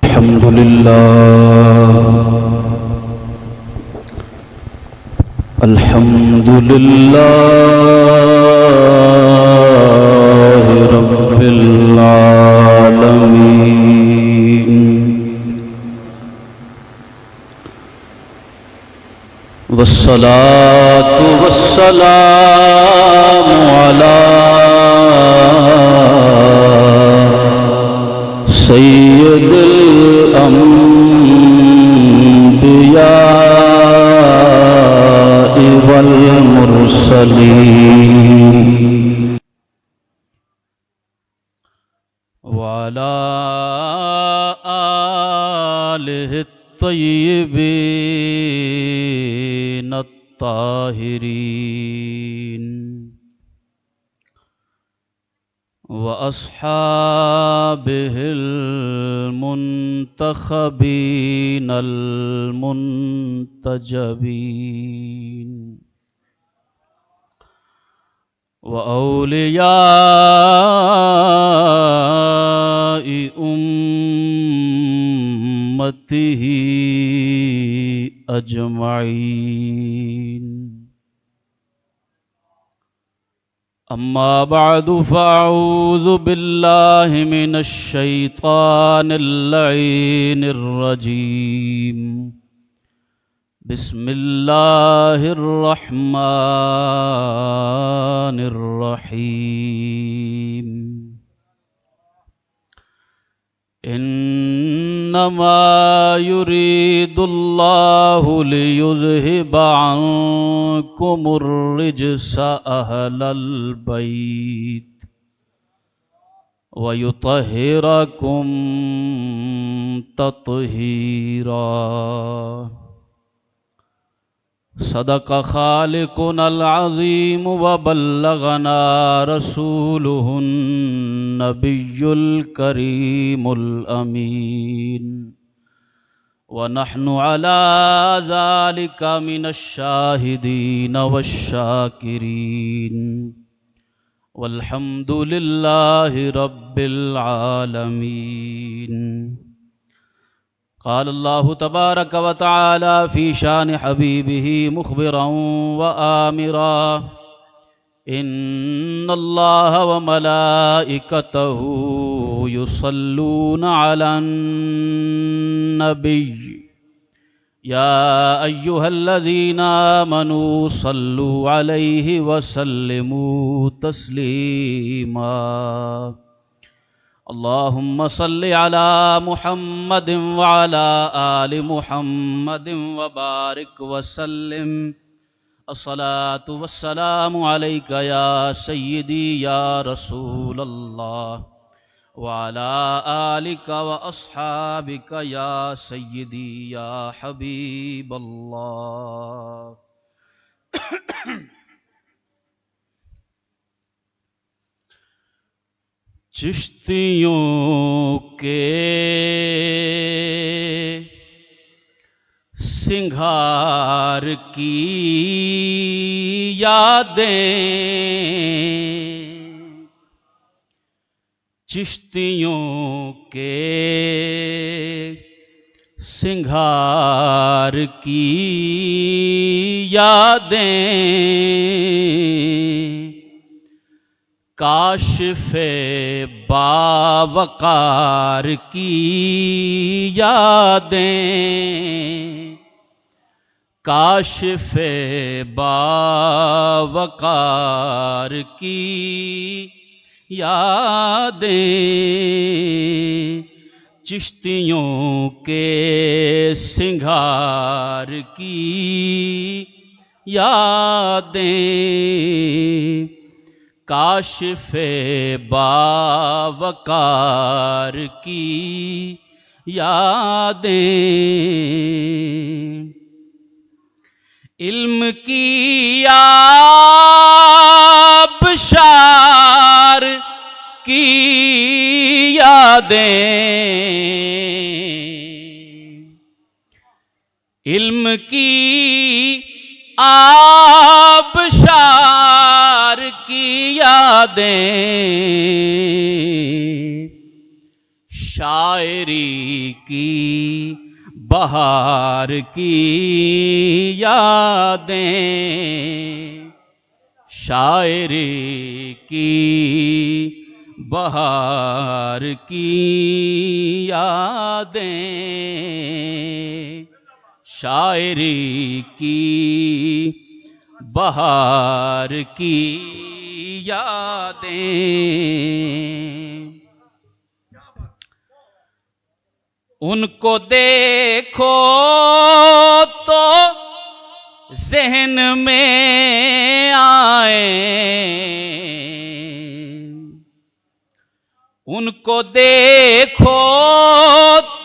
الحمد لله الحمد لله رب العالمين والصلاة والسلام على سيد الأنبياء والمرسلين وعلى آله الطيبين الطاهرين وأصحابه المنتخبين المنتجبين وأولياء أمته أجمعين. أما بعد فأعوذ بالله من الشيطان اللعين الرجيم. بسم الله الرحمن الرحيم. إنما يريد الله ليذهب عنكم الرجس أهل البيت ويطهركم تطهيرا. صدق خالقنا العظيم وبلغنا رسوله النبي الكريم الأمين ونحن على ذلك من الشاهدين والشاكرين والحمد لله رب العالمين. قال الله تبارك وتعالى في شان حبيبه مخبرا وآمرا: إن الله وملائكته يصلون على النبي يا أيها الذين آمنوا صلوا عليه وسلموا تسليما. اللهم صل على محمد وعلى آل محمد وبارك وسلم. الصلاة والسلام عليك يا سيدي يا رسول الله وعلى آلك وأصحابك يا سيدي يا حبيب الله. چشتیوں کے سنگھار کی یادیں، چشتیوں کے سنگھار کی یادیں، کاشف باوقار کی یادیں، کاشف باوقار کی یادیں، چشتیوں کے سنگھار کی یادیں، کاشف باوقار کی یادیں، علم کی آبشار کی یادیں، علم کی آبشار کی یادیں، شاعری کی بہار کی یادیں، شاعری کی بہار کی یادیں، شاعری کی بہار کی یادیں۔ ان کو دیکھو تو ذہن میں آئیں، ان کو دیکھو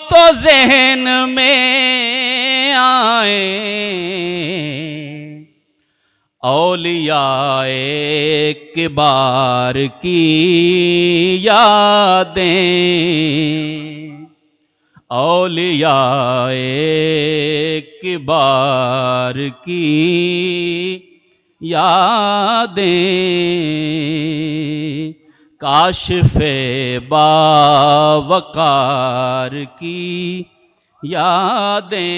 تو ذہن میں آئیں، اولیاء کبار کی یادیں، اولیاء کبار کی یادیں، کاشف باوقار کی یادیں،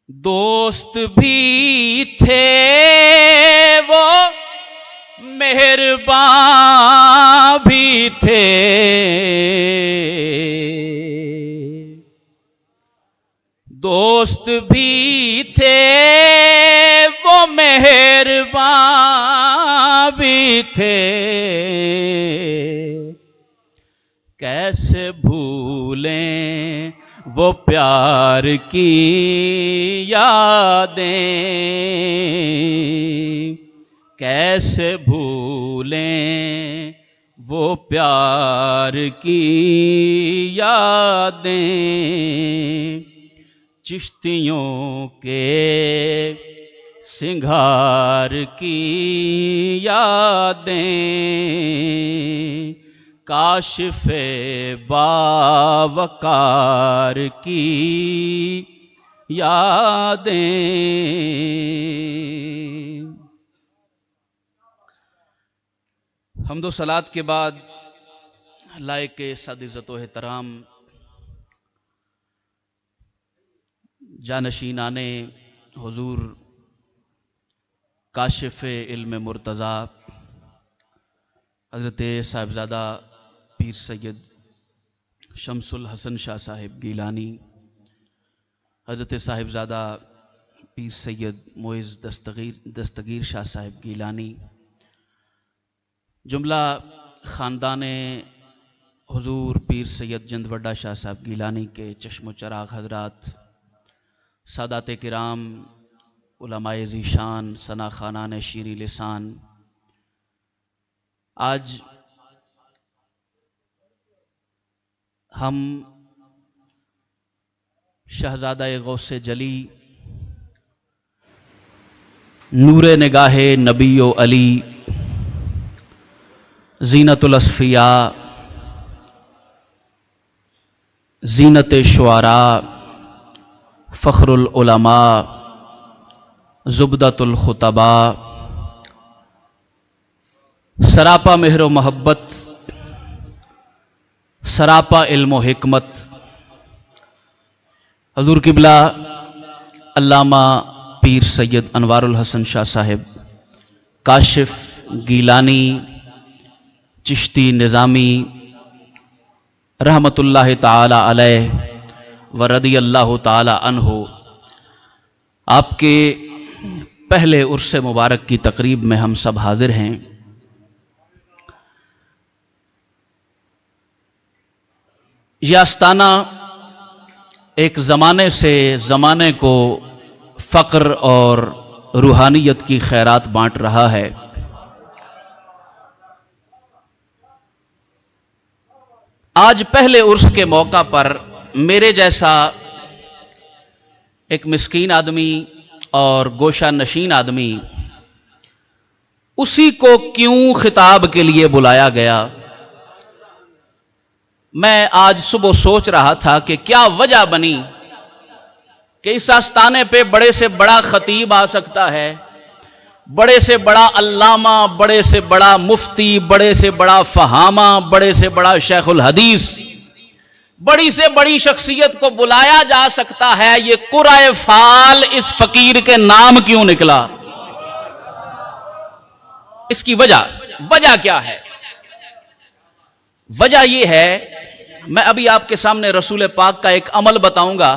دوست بھی تھے وہ مہرباں بھی تھے، دوست بھی تھے وہ مہرباں بھی تھے، کیسے بھولیں وہ پیار کی یادیں، کیسے بھولیں وہ پیار کی یادیں، چشتیوں کے سنگھار کی یادیں، کاشف باوقار کی یادیں۔ حمد و صلات کے بعد لائق صد عزت و احترام جانشینان حضور کاشف علم مرتضیٰ حضرت صاحبزادہ پیر سید شمس الحسن شاہ صاحب گیلانی، حضرت صاحبزادہ پیر سید معز دستگیر شاہ صاحب گیلانی، جملہ خاندان حضور پیر سید جند وڈا شاہ صاحب گیلانی کے چشم و چراغ حضرات، سادات کرام، علماء ذیشان، ثنا خانان شیریں لسان، آج ہم شہزادہ غوث جلی، نور نگاہ نبی و علی، زینت الاصفیاء، زینت شعراء، فخر العلماء، زبدۃ الخطباء، سراپا مہر و محبت، سراپا علم و حکمت، حضور قبلہ علامہ پیر سید انوار الحسن شاہ صاحب کاشف گیلانی چشتی نظامی رحمت اللہ تعالی علیہ و رضی اللہ تعالی عنہ، آپ کے پہلے عرس مبارک کی تقریب میں ہم سب حاضر ہیں۔ یہ آستانہ ایک زمانے سے زمانے کو فقر اور روحانیت کی خیرات بانٹ رہا ہے۔ آج پہلے عرس کے موقع پر میرے جیسا ایک مسکین آدمی اور گوشہ نشین آدمی، اسی کو کیوں خطاب کے لیے بلایا گیا؟ میں آج صبح سوچ رہا تھا کہ کیا وجہ بنی کہ اس آستانے پہ بڑے سے بڑا خطیب آ سکتا ہے، بڑے سے بڑا علامہ، بڑے سے بڑا مفتی، بڑے سے بڑا فہامہ، بڑے سے بڑا شیخ الحدیث، بڑی سے بڑی شخصیت کو بلایا جا سکتا ہے، یہ قرۂ فال اس فقیر کے نام کیوں نکلا؟ اس کی وجہ کیا ہے؟ وجہ یہ ہے، میں ابھی آپ کے سامنے رسول پاک کا ایک عمل بتاؤں گا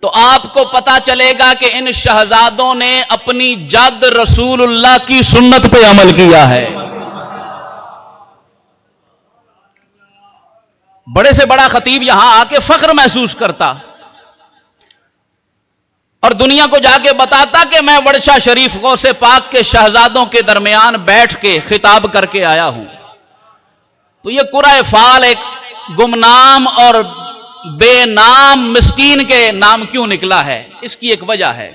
تو آپ کو پتا چلے گا کہ ان شہزادوں نے اپنی جد رسول اللہ کی سنت پہ عمل کیا ہے۔ بڑے سے بڑا خطیب یہاں آ کے فخر محسوس کرتا اور دنیا کو جا کے بتاتا کہ میں ورشہ شریف غوث پاک کے شہزادوں کے درمیان بیٹھ کے خطاب کر کے آیا ہوں، تو یہ قرۂ فال ایک گمنام اور بے نام مسکین کے نام کیوں نکلا ہے؟ اس کی ایک وجہ ہے۔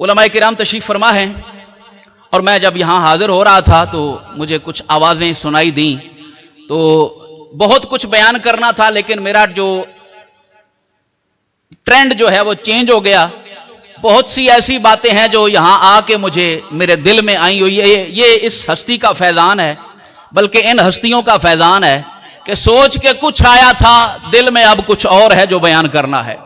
علماء کرام تشریف فرما ہیں، اور میں جب یہاں حاضر ہو رہا تھا تو مجھے کچھ آوازیں سنائی دیں، تو بہت کچھ بیان کرنا تھا، لیکن میرا جو ٹرینڈ جو ہے وہ چینج ہو گیا۔ بہت سی ایسی باتیں ہیں جو یہاں آ کے مجھے میرے دل میں آئی ہوئی، یہ اس ہستی کا فیضان ہے، بلکہ ان ہستیوں کا فیضان ہے کہ سوچ کے کچھ آیا تھا، دل میں اب کچھ اور ہے جو بیان کرنا ہے۔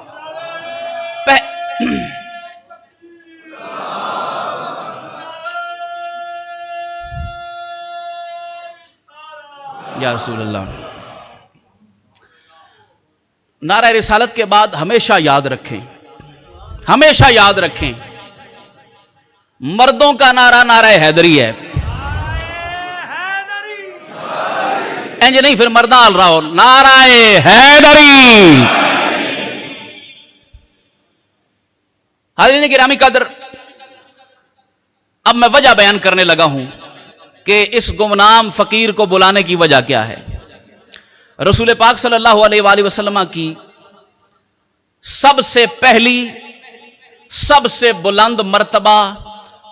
یا رسول اللہ، نعرہ رسالت کے بعد ہمیشہ یاد رکھیں، ہمیشہ یاد رکھیں، مردوں کا نعرہ نعرہ حیدری ہے۔ انج نہیں، پھر مردہ آل رہا ہو، نعرہ حیدری۔ حاضرین گرامی قدر، اب میں وجہ بیان کرنے لگا ہوں کہ اس گمنام فقیر کو بلانے کی وجہ کیا ہے۔ رسول پاک صلی اللہ علیہ وآلہ وسلم کی سب سے پہلی، سب سے بلند مرتبہ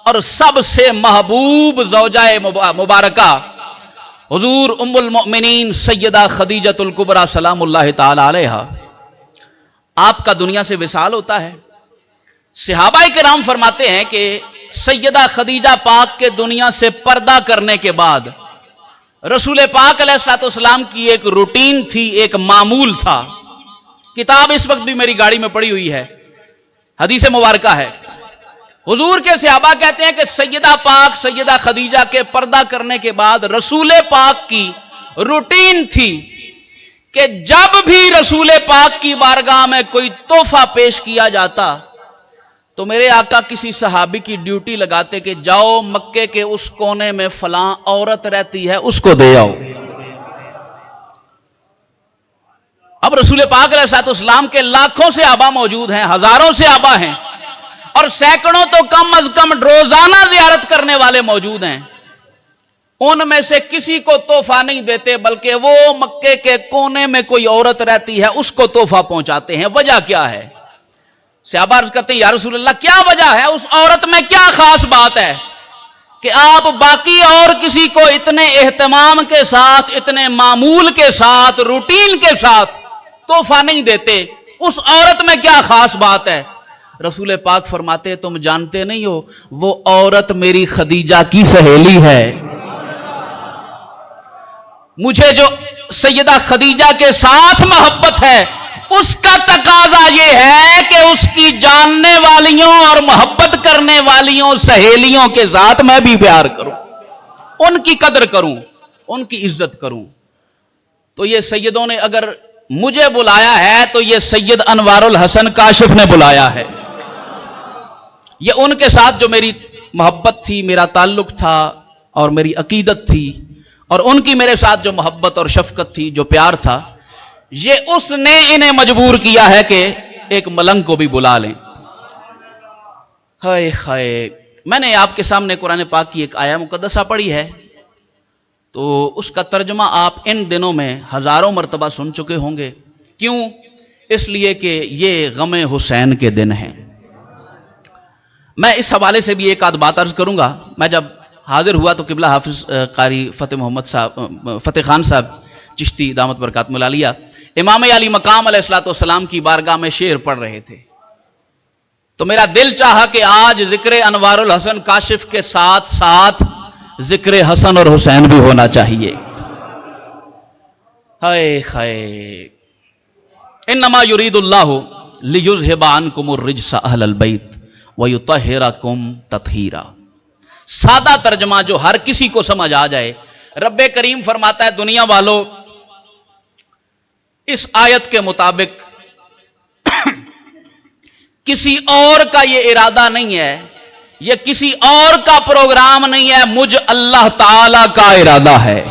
اور سب سے محبوب زوجہ مبارکہ حضور ام المؤمنین سیدہ خدیجۃ الکبریٰ سلام اللہ تعالی علیہا، آپ کا دنیا سے وصال ہوتا ہے۔ صحابہ کرام فرماتے ہیں کہ سیدہ خدیجہ پاک کے دنیا سے پردہ کرنے کے بعد رسول پاک علیہ الصلوۃ والسلام کی ایک روٹین تھی، ایک معمول تھا۔ کتاب اس وقت بھی میری گاڑی میں پڑی ہوئی ہے، حدیث مبارکہ ہے۔ حضور کے صحابہ کہتے ہیں کہ سیدہ پاک سیدہ خدیجہ کے پردہ کرنے کے بعد رسول پاک کی روٹین تھی کہ جب بھی رسول پاک کی بارگاہ میں کوئی تحفہ پیش کیا جاتا تو میرے آقا کسی صحابی کی ڈیوٹی لگاتے کہ جاؤ مکے کے اس کونے میں فلاں عورت رہتی ہے، اس کو دے آؤ۔ اب رسول پاک علیہ السلام کے لاکھوں سے صحابہ موجود ہیں، ہزاروں سے صحابہ ہیں، اور سینکڑوں تو کم از کم روزانہ زیارت کرنے والے موجود ہیں۔ ان میں سے کسی کو تحفہ نہیں دیتے، بلکہ وہ مکے کے کونے میں کوئی عورت رہتی ہے اس کو تحفہ پہنچاتے ہیں۔ وجہ کیا ہے؟ صحابہ عرض کرتے ہیں یا رسول اللہ کیا وجہ ہے؟ اس عورت میں کیا خاص بات ہے کہ آپ باقی اور کسی کو اتنے اہتمام کے ساتھ، اتنے معمول کے ساتھ، روٹین کے ساتھ تحفہ نہیں دیتے؟ اس عورت میں کیا خاص بات ہے؟ رسول پاک فرماتے تم جانتے نہیں ہو، وہ عورت میری خدیجہ کی سہیلی ہے۔ مجھے جو سیدہ خدیجہ کے ساتھ محبت ہے اس کا تقاضا یہ ہے کہ اس کی جاننے والیوں اور محبت کرنے والیوں سہیلیوں کے ساتھ میں بھی پیار کروں، ان کی قدر کروں، ان کی عزت کروں۔ تو یہ سیدوں نے اگر مجھے بلایا ہے تو یہ سید انوار الحسن کاشف نے بلایا ہے۔ یہ ان کے ساتھ جو میری محبت تھی، میرا تعلق تھا اور میری عقیدت تھی، اور ان کی میرے ساتھ جو محبت اور شفقت تھی، جو پیار تھا، یہ اس نے انہیں مجبور کیا ہے کہ ایک ملنگ کو بھی بلا لیں۔ ہائے ہائے، میں نے آپ کے سامنے قرآن پاک کی ایک آیہ مقدسہ پڑھی ہے، تو اس کا ترجمہ آپ ان دنوں میں ہزاروں مرتبہ سن چکے ہوں گے۔ کیوں؟ اس لیے کہ یہ غم حسین کے دن ہیں۔ میں اس حوالے سے بھی ایک آدھ بات عرض کروں گا۔ میں جب حاضر ہوا تو قبلہ حافظ قاری فتح خان صاحب چشتی دامت برکاتہ العالیہ امام علی مقام علیہ الصلوۃ والسلام کی بارگاہ میں شعر پڑھ رہے تھے، تو میرا دل چاہا کہ آج ذکر انوار الحسن کاشف کے ساتھ ساتھ ذکر حسن اور حسین بھی ہونا چاہیے۔ ہائے ہائے، انما یرید اللہ لیذھب عنکم الرجس اہل البیت ویطہرکم تطہیرا۔ سادہ ترجمہ جو ہر کسی کو سمجھ آ جائے، رب کریم فرماتا ہے دنیا والو اس آیت کے مطابق کسی اور کا یہ ارادہ نہیں ہے، یہ کسی اور کا پروگرام نہیں ہے، مجھ اللہ تعالی کا ارادہ ہے۔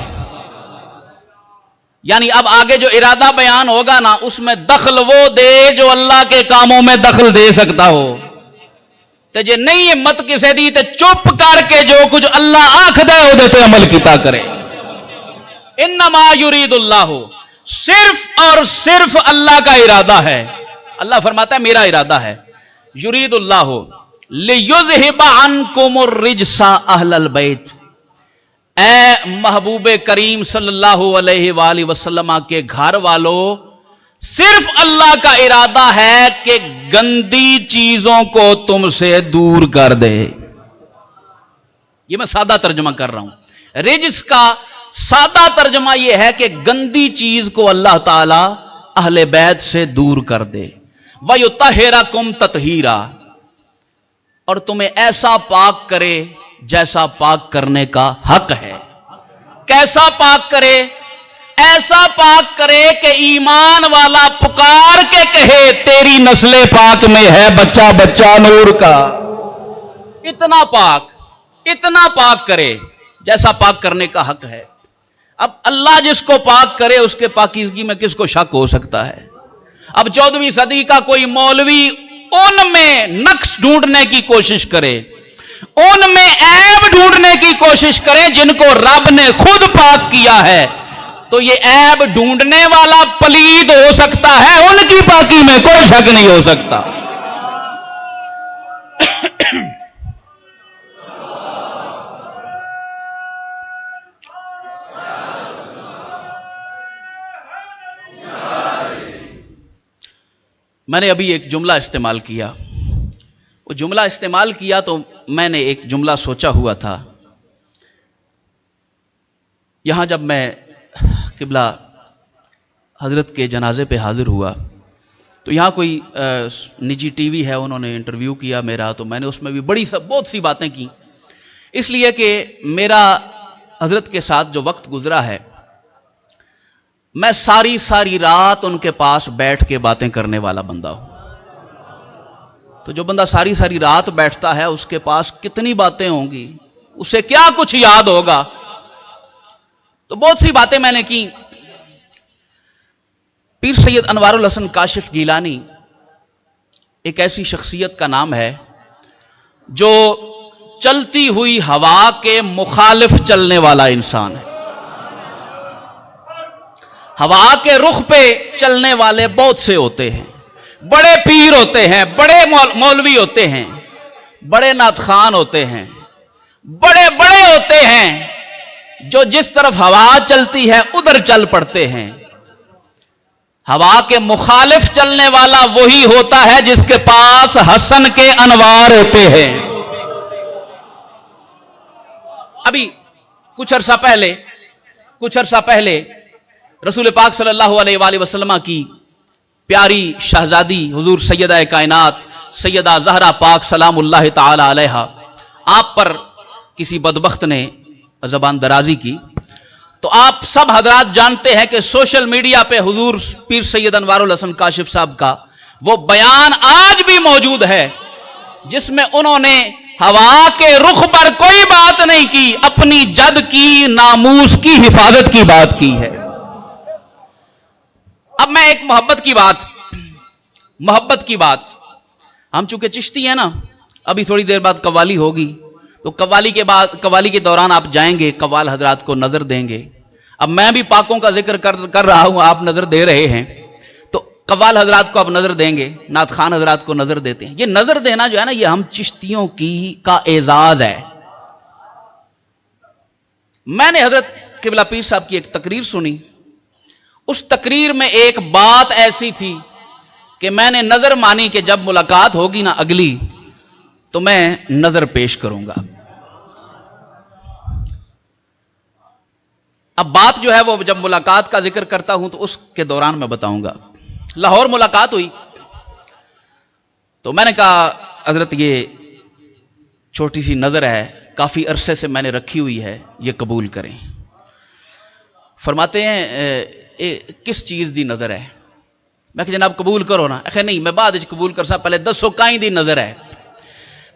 یعنی اب آگے جو ارادہ بیان ہوگا نا، اس میں دخل وہ دے جو اللہ کے کاموں میں دخل دے سکتا ہو، تے جے نہیں ہمت کسے دی تے چپ کر کے جو کچھ اللہ آکھ دے او دے تے عمل کیتا کرے۔ انما یرید اللہ، صرف اور صرف اللہ کا ارادہ ہے۔ اللہ فرماتا ہے میرا ارادہ ہے، یرید اللہ لیذھب عنکم الرجس اہل البیت، اے محبوب کریم صلی اللہ علیہ وآلہ وسلم کے گھر والو، صرف اللہ کا ارادہ ہے کہ گندی چیزوں کو تم سے دور کر دے۔ یہ میں سادہ ترجمہ کر رہا ہوں۔ رجس کا سادہ ترجمہ یہ ہے کہ گندی چیز کو اللہ تعالی اہل بیت سے دور کر دے۔ وَيُطَهِّرَكُمْ تَطْهِيرًا، اور تمہیں ایسا پاک کرے جیسا پاک کرنے کا حق ہے۔ کیسا پاک کرے؟ ایسا پاک کرے کہ ایمان والا پکار کے کہے تیری نسل پاک میں ہے بچہ بچہ نور کا۔ اتنا پاک کرے جیسا پاک کرنے کا حق ہے۔ اب اللہ جس کو پاک کرے اس کے پاکیزگی میں کس کو شک ہو سکتا ہے؟ اب 14ویں صدی کا کوئی مولوی ان میں نقص ڈھونڈنے کی کوشش کرے، ان میں عیب ڈھونڈنے کی کوشش کرے جن کو رب نے خود پاک کیا ہے، تو یہ عیب ڈھونڈنے والا پلید ہو سکتا ہے، ان کی پاکی میں کوئی شک نہیں ہو سکتا۔ میں نے ابھی ایک جملہ استعمال کیا، وہ جملہ استعمال کیا تو میں نے ایک جملہ سوچا ہوا تھا۔ یہاں جب میں قبلہ حضرت کے جنازے پہ حاضر ہوا تو یہاں کوئی نجی ٹی وی ہے، انہوں نے انٹرویو کیا میرا، تو میں نے اس میں بھی بہت سی باتیں کی، اس لیے کہ میرا حضرت کے ساتھ جو وقت گزرا ہے، میں ساری رات ان کے پاس بیٹھ کے باتیں کرنے والا بندہ ہوں۔ تو جو بندہ ساری رات بیٹھتا ہے اس کے پاس کتنی باتیں ہوں گی، اسے کیا کچھ یاد ہوگا۔ تو بہت سی باتیں میں نے کی۔ پیر سید انوار الحسن کاشف گیلانی ایک ایسی شخصیت کا نام ہے جو چلتی ہوئی ہوا کے مخالف چلنے والا انسان ہے۔ ہوا کے رخ پہ چلنے والے بہت سے ہوتے ہیں، بڑے پیر ہوتے ہیں، بڑے مولوی ہوتے ہیں، بڑے نعت خوان ہوتے ہیں، بڑے ہوتے ہیں جو جس طرف ہوا چلتی ہے ادھر چل پڑتے ہیں۔ ہوا کے مخالف چلنے والا وہی ہوتا ہے جس کے پاس حسن کے انوار ہوتے ہیں۔ ابھی کچھ عرصہ پہلے رسول پاک صلی اللہ علیہ وآلہ وسلم کی پیاری شہزادی حضور سیدہ کائنات سیدہ زہرا پاک سلام اللہ تعالی علیہا، آپ پر کسی بدبخت نے زبان درازی کی، تو آپ سب حضرات جانتے ہیں کہ سوشل میڈیا پہ حضور پیر سید انوار الحسن کاشف صاحب کا وہ بیان آج بھی موجود ہے جس میں انہوں نے ہوا کے رخ پر کوئی بات نہیں کی، اپنی جد کی ناموس کی حفاظت کی بات کی ہے۔ اب میں ایک محبت کی بات، ہم چونکہ چشتی ہیں نا، ابھی تھوڑی دیر بعد قوالی ہوگی، تو قوالی کے دوران آپ جائیں گے، قوال حضرات کو نظر دیں گے۔ اب میں بھی پاکوں کا ذکر کر رہا ہوں، آپ نظر دے رہے ہیں، تو قوال حضرات کو آپ نظر دیں گے، نعت خوان حضرات کو نظر دیتے ہیں۔ یہ نظر دینا جو ہے نا، یہ ہم چشتیوں کا اعزاز ہے۔ میں نے حضرت قبلہ پیر صاحب کی ایک تقریر سنی، اس تقریر میں ایک بات ایسی تھی کہ میں نے نظر مانی کہ جب ملاقات ہوگی نا اگلی تو میں نظر پیش کروں گا. اب بات جو ہے وہ جب ملاقات کا ذکر کرتا ہوں تو اس کے دوران میں بتاؤں گا. لاہور ملاقات ہوئی تو میں نے کہا حضرت یہ چھوٹی سی نظر ہے، کافی عرصے سے میں نے رکھی ہوئی ہے، یہ قبول کریں. فرماتے ہیں کس چیز دی نظر ہے؟ میں کہ جناب قبول کرو نا. اخیر نہیں میں بعد قبول کر سا، پہلے دسو کائیں دی نظر ہے.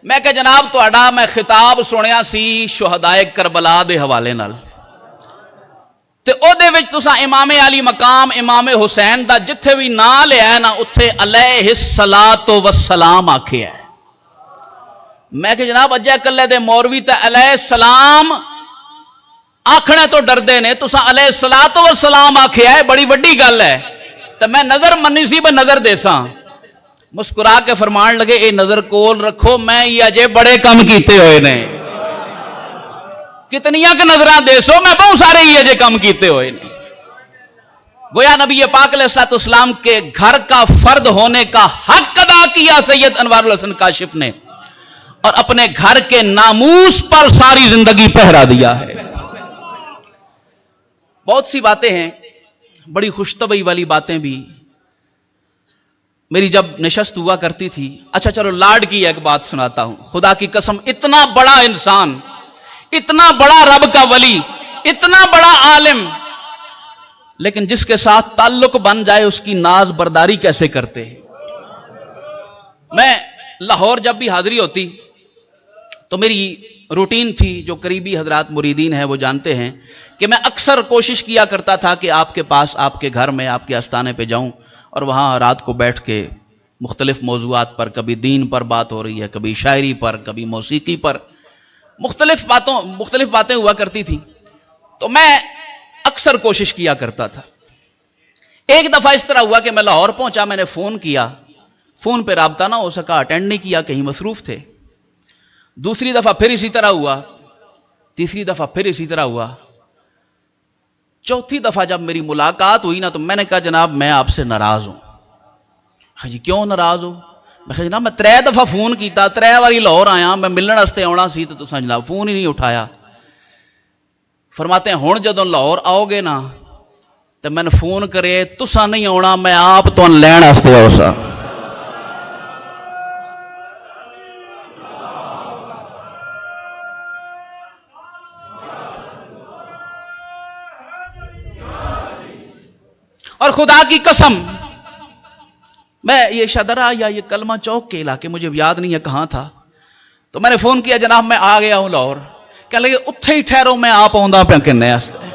میں کہ جناب تہاڈا میں خطاب سنیا سی شہدائے کربلا دے حوالے نال، تے او دے وچ تساں امام علی مقام امام حسین دا جتھے بھی نام لیا ہے نا اتھے علیہ الصلاۃ والسلام آکھیا ہے. میں کہ جناب اجے کلے دے مولوی تے علیہ السلام آکھنے تو ڈردے نے، تساں علیہ الصلاۃ والسلام آکھیا ہے، بڑی وڈی گل ہے. تے میں نظر منی سی میں نظر دیساں. مسکرا کے فرمان لگے اے نظر کول رکھو، میں یہ اجے بڑے کم کیتے ہوئے نے. کتنیاں کہ نظراں دیسو، میں بہت سارے یہ اجے کم کیتے ہوئے نے. گویا نبی پاک علیہ الصلوۃ والسلام کے گھر کا فرد ہونے کا حق ادا کیا سید انوار الحسن کاشف نے، اور اپنے گھر کے ناموس پر ساری زندگی پہرا دیا ہے. بہت سی باتیں ہیں، بڑی خوش طبعی والی باتیں بھی میری جب نشست ہوا کرتی تھی. اچھا چلو لاڈ کی ایک بات سناتا ہوں. خدا کی قسم اتنا بڑا انسان، اتنا بڑا رب کا ولی، اتنا بڑا عالم، لیکن جس کے ساتھ تعلق بن جائے اس کی ناز برداری کیسے کرتے ہیں. میں لاہور جب بھی حاضری ہوتی تو میری روٹین تھی، جو قریبی حضرات مریدین ہیں وہ جانتے ہیں کہ میں اکثر کوشش کیا کرتا تھا کہ آپ کے پاس، آپ کے گھر میں، آپ کے آستانے پہ جاؤں اور وہاں رات کو بیٹھ کے مختلف موضوعات پر، کبھی دین پر بات ہو رہی ہے، کبھی شاعری پر، کبھی موسیقی پر، مختلف باتیں ہوا کرتی تھی. تو میں اکثر کوشش کیا کرتا تھا. ایک دفعہ اس طرح ہوا کہ میں لاہور پہنچا، میں نے فون کیا، فون پہ رابطہ نہ ہو سکا، اٹینڈ نہیں کیا، کہیں مصروف تھے. دوسری دفعہ پھر اسی طرح ہوا، تیسری دفعہ پھر اسی طرح ہوا. چوتھی دفعہ جب میری ملاقات ہوئی نا تو میں نے کہا جناب میں آپ سے ناراض ہوں. ہاں جی کیوں ناراض ہو؟ میں کہا جناب میں 3 دفعہ فون کیتا، 3 باری لاہور آیا، میں ملن واسطے آنا سی تو تساں جناب فون ہی نہیں اٹھایا. فرماتے ہیں ہن جدوں لاہور آؤ گے نا تو میں نے فون کرے تساں نہیں آنا، میں آپ تو لین واسطے آؤ سا. اور خدا کی قسم میں یہ شدرا یا یہ کلمہ چوک کے علاقے مجھے یاد نہیں ہے کہاں تھا، تو میں نے فون کیا جناب میں آ گیا ہوں لاہور. کہنے لگے اتھے ہی ٹھہرو میں آپ آؤں پہ کہنے واسطے.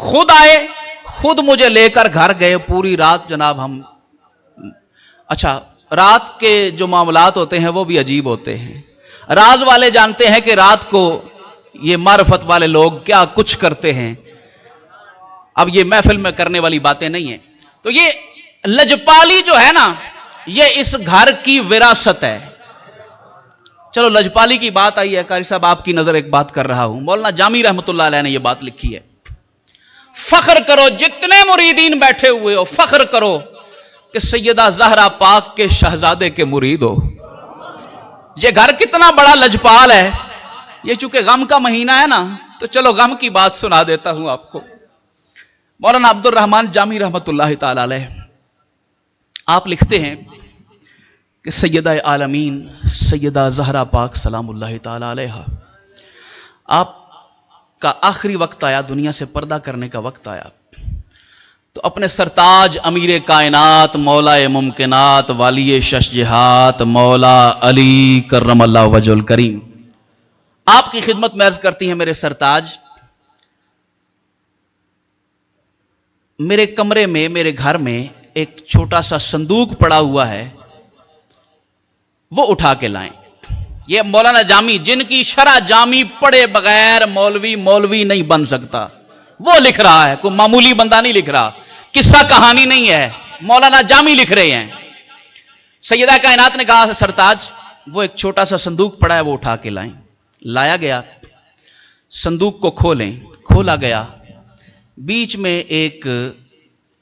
خود آئے، خود مجھے لے کر گھر گئے. پوری رات جناب ہم، اچھا رات کے جو معاملات ہوتے ہیں وہ بھی عجیب ہوتے ہیں. راز والے جانتے ہیں کہ رات کو یہ معرفت والے لوگ کیا کچھ کرتے ہیں. اب یہ محفل میں کرنے والی باتیں نہیں ہیں. تو یہ لجپالی جو ہے نا یہ اس گھر کی وراثت ہے. چلو لجپالی کی بات آئی ہے، قاری صاحب آپ کی نظر ایک بات کر رہا ہوں. مولانا جامی رحمۃ اللہ علیہ نے یہ بات لکھی ہے، فخر کرو جتنے مریدین بیٹھے ہوئے ہو، فخر کرو کہ سیدہ زہرا پاک کے شہزادے کے مرید ہو. یہ گھر کتنا بڑا لجپال ہے. یہ چونکہ غم کا مہینہ ہے نا تو چلو غم کی بات سنا دیتا ہوں آپ کو. مولانا عبد الرحمن جامی رحمۃ اللہ تعالی علیہ آپ لکھتے ہیں کہ سیدہ عالمین سیدہ زہرا پاک سلام اللہ تعالی علیہ، آپ کا آخری وقت آیا، دنیا سے پردہ کرنے کا وقت آیا، تو اپنے سرتاج امیر کائنات مولا ممکنات والی شش جہات مولا علی کرم اللہ وجہ الکریم آپ کی خدمت میں عرض کرتی ہیں میرے سرتاج، میرے کمرے میں، میرے گھر میں ایک چھوٹا سا صندوق پڑا ہوا ہے، وہ اٹھا کے لائیں. یہ مولانا جامی جن کی شرح جامی پڑھے بغیر مولوی نہیں بن سکتا، وہ لکھ رہا ہے، کوئی معمولی بندہ نہیں لکھ رہا، قصہ کہانی نہیں ہے، مولانا جامی لکھ رہے ہیں. سیدہ کائنات نے کہا سرتاج وہ ایک چھوٹا سا صندوق پڑا ہے وہ اٹھا کے لائیں. لایا گیا، صندوق کو کھولیں، کھولا گیا، بیچ میں ایک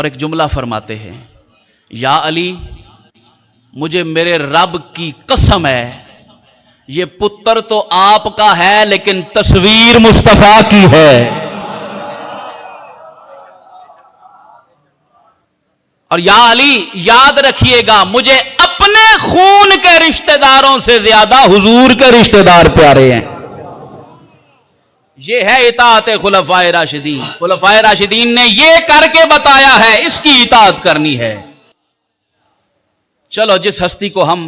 اور ایک جملہ فرماتے ہیں، یا علی مجھے میرے رب کی قسم ہے یہ پتر تو آپ کا ہے لیکن تصویر مصطفیٰ کی ہے، اور یا علی یاد رکھیے گا مجھے اپنے خون کے رشتہ داروں سے زیادہ حضور کے رشتہ دار پیارے ہیں۔ یہ ہے اطاعت خلفائے راشدین، خلفائے راشدین نے یہ کر کے بتایا ہے، اس کی اطاعت کرنی ہے۔ چلو جس ہستی کو ہم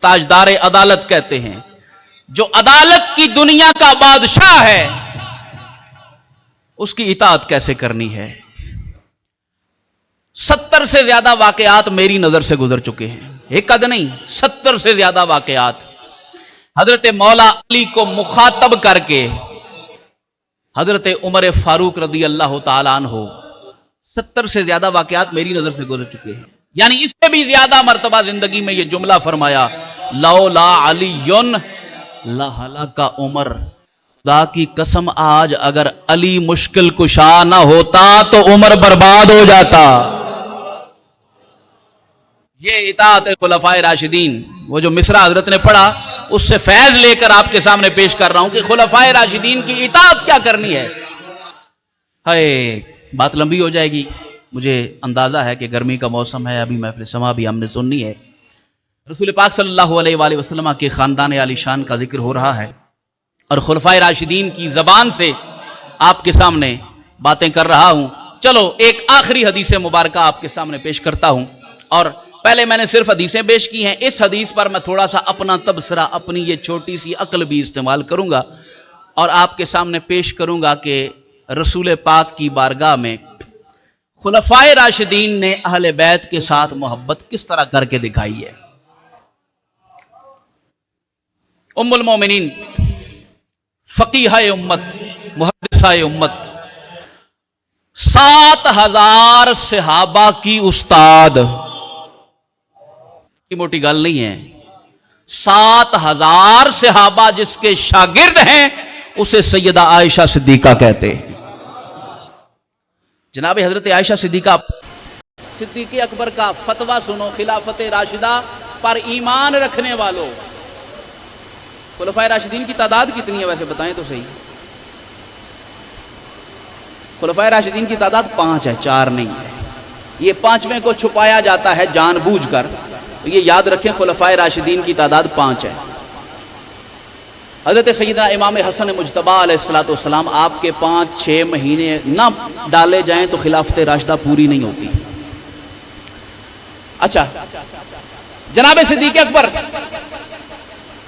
تاجدار عدالت کہتے ہیں، جو عدالت کی دنیا کا بادشاہ ہے، اس کی اطاعت کیسے کرنی ہے؟ 70 سے زیادہ واقعات میری نظر سے گزر چکے ہیں، ایک عد نہیں، 70 سے زیادہ واقعات حضرت مولا علی کو مخاطب کر کے حضرت عمر فاروق رضی اللہ تعالیٰ عنہ، 70 سے زیادہ واقعات میری نظر سے گزر چکے ہیں، یعنی اس سے بھی زیادہ مرتبہ زندگی میں یہ جملہ فرمایا، لولا علی لہلک عمر، خدا کی قسم آج اگر علی مشکل کشا نہ ہوتا تو عمر برباد ہو جاتا۔ یہ اطاعت خلفائے راشدین، وہ جو مصرع حضرت نے پڑھا اس سے فیض لے کر آپ کے سامنے پیش کر رہا ہوں کہ خلفائے راشدین کی اطاعت کیا کرنی ہے۔ بات لمبی ہو جائے گی، مجھے اندازہ ہے کہ گرمی کا موسم ہے، ابھی محفل سما بھی ہم نے سننی ہے، رسول پاک صلی اللہ علیہ وآلہ وسلم کے خاندان عالی شان کا ذکر ہو رہا ہے، اور خلفائے راشدین کی زبان سے آپ کے سامنے باتیں کر رہا ہوں۔ چلو ایک آخری حدیث مبارکہ آپ کے سامنے پیش کرتا ہوں، اور پہلے میں نے صرف حدیثیں پیش کی ہیں، اس حدیث پر میں تھوڑا سا اپنا تبصرہ، اپنی یہ چھوٹی سی عقل بھی استعمال کروں گا، اور آپ کے سامنے پیش کروں گا کہ رسول پاک کی بارگاہ میں خلفائے راشدین نے اہل بیت کے ساتھ محبت کس طرح کر کے دکھائی ہے۔ ام المومنین، فقیہ امت، محدثہ امت، 7000 صحابہ کی استاد، کی موٹی گل نہیں ہے، 7000 صحابہ جس کے شاگرد ہیں اسے سیدہ عائشہ صدیقہ کہتے ہیں۔ جناب حضرت عائشہ صدیقہ، صدیق اکبر کا فتویٰ سنو، خلافت راشدہ پر ایمان رکھنے والوں، خلفائے راشدین کی تعداد کتنی ہے ویسے بتائیں تو صحیح؟ خلفائے راشدین کی تعداد 5 ہے، 4 نہیں ہے، یہ 5ویں کو چھپایا جاتا ہے جان بوجھ کر، تو یہ یاد رکھیں خلفائے راشدین کی تعداد 5 ہے۔ حضرت سیدنا امام حسن مجتبی علیہ السلام آپ کے 5-6 مہینے نہ ڈالے جائیں تو خلافت راشدہ پوری نہیں ہوتی۔ اچھا، جناب صدیق اکبر،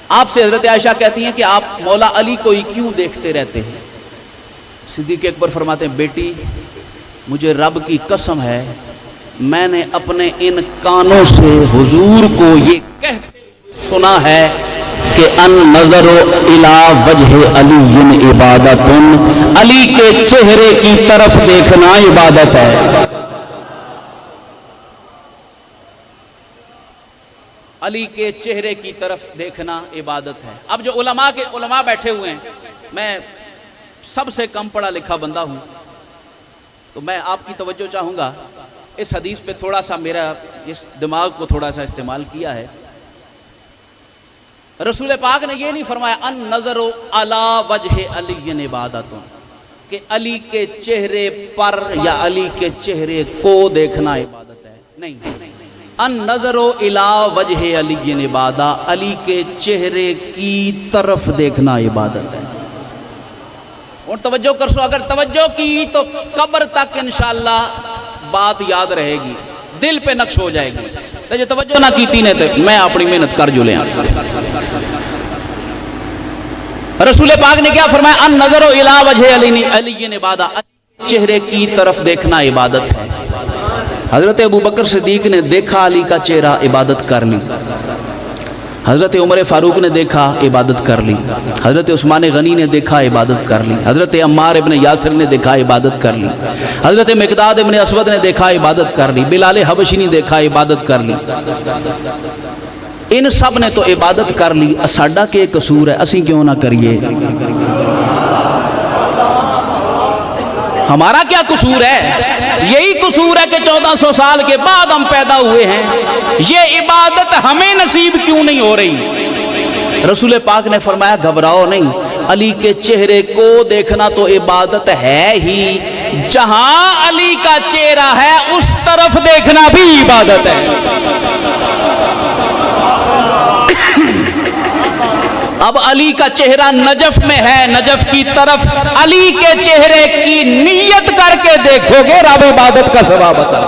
آپ سے حضرت عائشہ کہتی ہیں کہ آپ مولا علی کو ہی کیوں دیکھتے رہتے ہیں؟ صدیق اکبر فرماتے ہیں، بیٹی مجھے رب کی قسم ہے میں نے اپنے ان کانوں سے حضور کو یہ کہتے سنا ہے کہ ان نظر الی وجہ علی عبادت، علی کے چہرے کی طرف دیکھنا عبادت ہے۔ علی کے چہرے کی طرف دیکھنا عبادت ہے۔ اب جو علماء بیٹھے ہوئے ہیں، میں سب سے کم پڑھا لکھا بندہ ہوں، تو میں آپ کی توجہ چاہوں گا، اس حدیث پہ تھوڑا سا میرا اس دماغ کو تھوڑا سا استعمال کیا ہے۔ رسول پاک نے یہ نہیں فرمایا ان نظر علی وجہ علی عبادت، کہ علی کے چہرے پر یا علی کے چہرے کو دیکھنا عبادت ہے، نہیں، ان نظر الی وجہ علی عبادت، علی کے چہرے کی طرف دیکھنا عبادت ہے۔ اور توجہ کر سو، اگر توجہ کی تو قبر تک انشاءاللہ بات یاد رہے گی، دل پہ نقش ہو جائے گی، تو جو توجہ نہ کیتی نے تو میں اپنی محنت کر جو لیں۔ رسول پاک نے کیا فرمایا؟ ان نظر الی وجہ علی عبادت، چہرے کی طرف دیکھنا عبادت ہے۔ حضرت ابوبکر صدیق نے دیکھا علی کا چہرہ، عبادت کر لی۔ حضرت عمر فاروق نے دیکھا، عبادت کر لی۔ حضرت عثمان غنی نے دیکھا، عبادت کر لی۔ حضرت عمار ابن یاسر نے دیکھا، عبادت کر لی۔ حضرت مقداد ابن اسود نے دیکھا، عبادت کر لی۔ بلال حبشی نے دیکھا، عبادت کر لی۔ ان سب نے تو عبادت کر لی، ساڈا کے قصور ہے، اسی کیوں نہ کریے؟ ہمارا کیا قصور ہے؟ یہی قصور ہے کہ 1400 سال کے بعد ہم پیدا ہوئے ہیں، یہ عبادت ہمیں نصیب کیوں نہیں ہو رہی؟ رسول پاک نے فرمایا گھبراؤ نہیں، علی کے چہرے کو دیکھنا تو عبادت ہے ہی، جہاں علی کا چہرہ ہے اس طرف دیکھنا بھی عبادت ہے۔ اب علی کا چہرہ نجف میں ہے، نجف کی طرف علی کے چہرے کی نیت کر کے دیکھو گے، رب عبادت کا ثواب عطا۔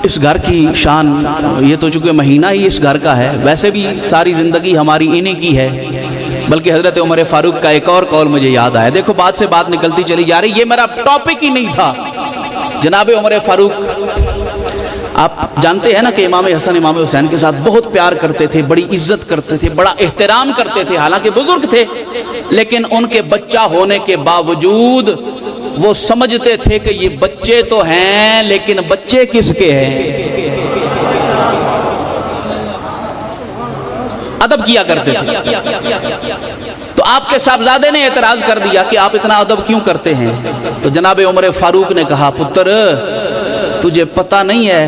اس گھر کی شان، یہ تو چونکہ مہینہ ہی اس گھر کا ہے، ویسے بھی ساری زندگی ہماری انہی کی ہے، بلکہ حضرت عمر فاروق کا ایک اور قول مجھے یاد آیا۔ دیکھو بات سے بات نکلتی چلی جا رہی، یہ میرا ٹاپک ہی نہیں تھا۔ جناب عمر فاروق، آپ جانتے ہیں نا کہ امام حسن امام حسین کے ساتھ بہت پیار کرتے تھے، بڑی عزت کرتے تھے، بڑا احترام کرتے تھے، حالانکہ بزرگ تھے، لیکن ان کے بچہ ہونے کے باوجود وہ سمجھتے تھے کہ یہ بچے تو ہیں لیکن بچے کس کے ہیں؟ ادب کیا کرتے تھے۔ تو آپ کے صاحبزادے نے اعتراض کر دیا کہ آپ اتنا ادب کیوں کرتے ہیں؟ تو جناب عمر فاروق نے کہا پتر تجھے پتہ نہیں ہے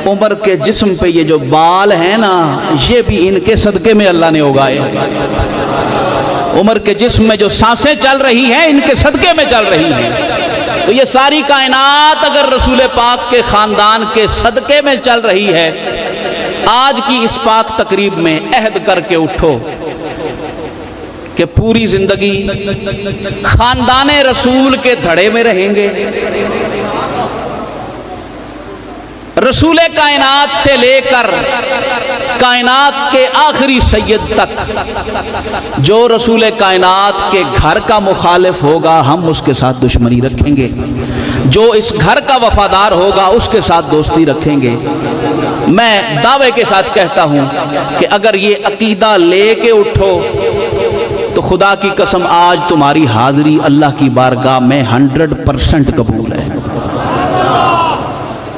عمر کے جسم پہ یہ جو بال ہیں نا، یہ بھی ان کے صدقے میں اللہ نے اگائے۔ عمر کے جسم میں جو سانسیں چل رہی ہیں ان کے صدقے میں چل رہی ہیں۔ تو یہ ساری کائنات اگر رسول پاک کے خاندان کے صدقے میں چل رہی ہے، آج کی اس پاک تقریب میں عہد کر کے اٹھو کہ پوری زندگی خاندان رسول کے دھڑے میں رہیں گے، رسول کائنات سے لے کر کائنات کے آخری سید تک جو رسول کائنات کے گھر کا مخالف ہوگا ہم اس کے ساتھ دشمنی رکھیں گے، جو اس گھر کا وفادار ہوگا اس کے ساتھ دوستی رکھیں گے۔ میں دعوے کے ساتھ کہتا ہوں کہ اگر یہ عقیدہ لے کے اٹھو تو خدا کی قسم آج تمہاری حاضری اللہ کی بارگاہ میں 100% قبول ہے۔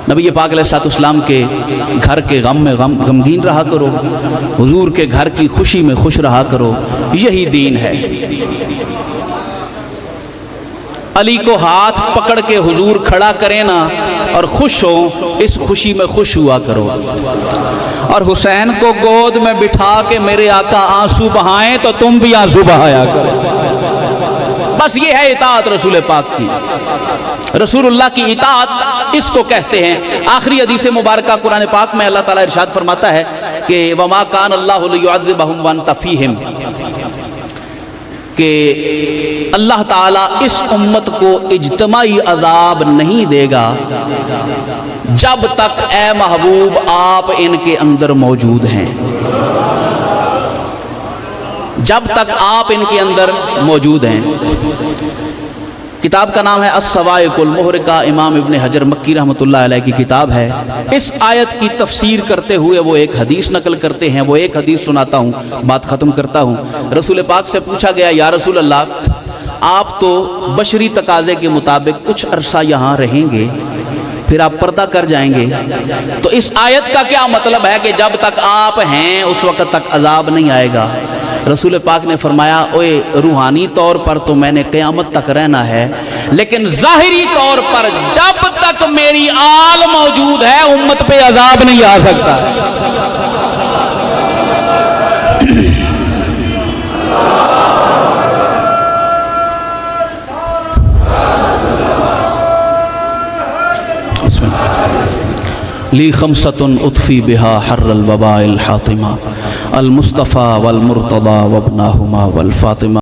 نبی پاک علیہ السلام کے گھر کے غم میں غمگین رہا کرو، حضور کے گھر کی خوشی میں خوش رہا کرو، یہی دین ہے۔ علی کو ہاتھ پکڑ کے حضور کھڑا کریں نا اور خوش ہو، اس خوشی میں خوش ہوا کرو، اور حسین کو گود میں بٹھا کے میرے آقا آنسو بہائیں تو تم بھی آنسو بہایا کرو۔ بس یہ ہے اطاعت رسول پاک کی، رسول اللہ کی اطاعت اس کو کہتے ہیں۔ آخری حدیث مبارکہ قرآن پاک میں اللہ تعالیٰ ارشاد فرماتا ہے کہ وَمَا كَانَ اللَّهُ لِيُعَذِّبَهُمْ وَأَنْتَ فِيهِمْ، کہ اللہ تعالیٰ اس امت کو اجتماعی عذاب نہیں دے گا جب تک اے محبوب آپ ان کے اندر موجود ہیں، جب تک آپ ان کے اندر موجود ہیں۔ کتاب کا نام ہے الصواعق المحرقہ، امام ابن حجر مکی رحمۃ اللہ علیہ کی کتاب ہے۔ اس آیت کی تفسیر کرتے ہوئے وہ ایک حدیث نقل کرتے ہیں، وہ ایک حدیث سناتا ہوں، بات ختم کرتا ہوں۔ رسول پاک سے پوچھا گیا یا رسول اللہ آپ تو بشری تقاضے کے مطابق کچھ عرصہ یہاں رہیں گے پھر آپ پردہ کر جائیں گے، تو اس آیت کا کیا مطلب ہے کہ جب تک آپ ہیں اس وقت تک عذاب نہیں آئے گا؟ رسول پاک نے فرمایا اوے روحانی طور پر تو میں نے قیامت تک رہنا ہے، لیکن ظاہری طور پر جب تک میری آل موجود ہے امت پہ عذاب نہیں آ سکتا۔ لی خمسۃ اطفی بہا حر الوباء الحاطمہ المصطفیٰ والمرتضیٰ وابناہما والفاطمہ۔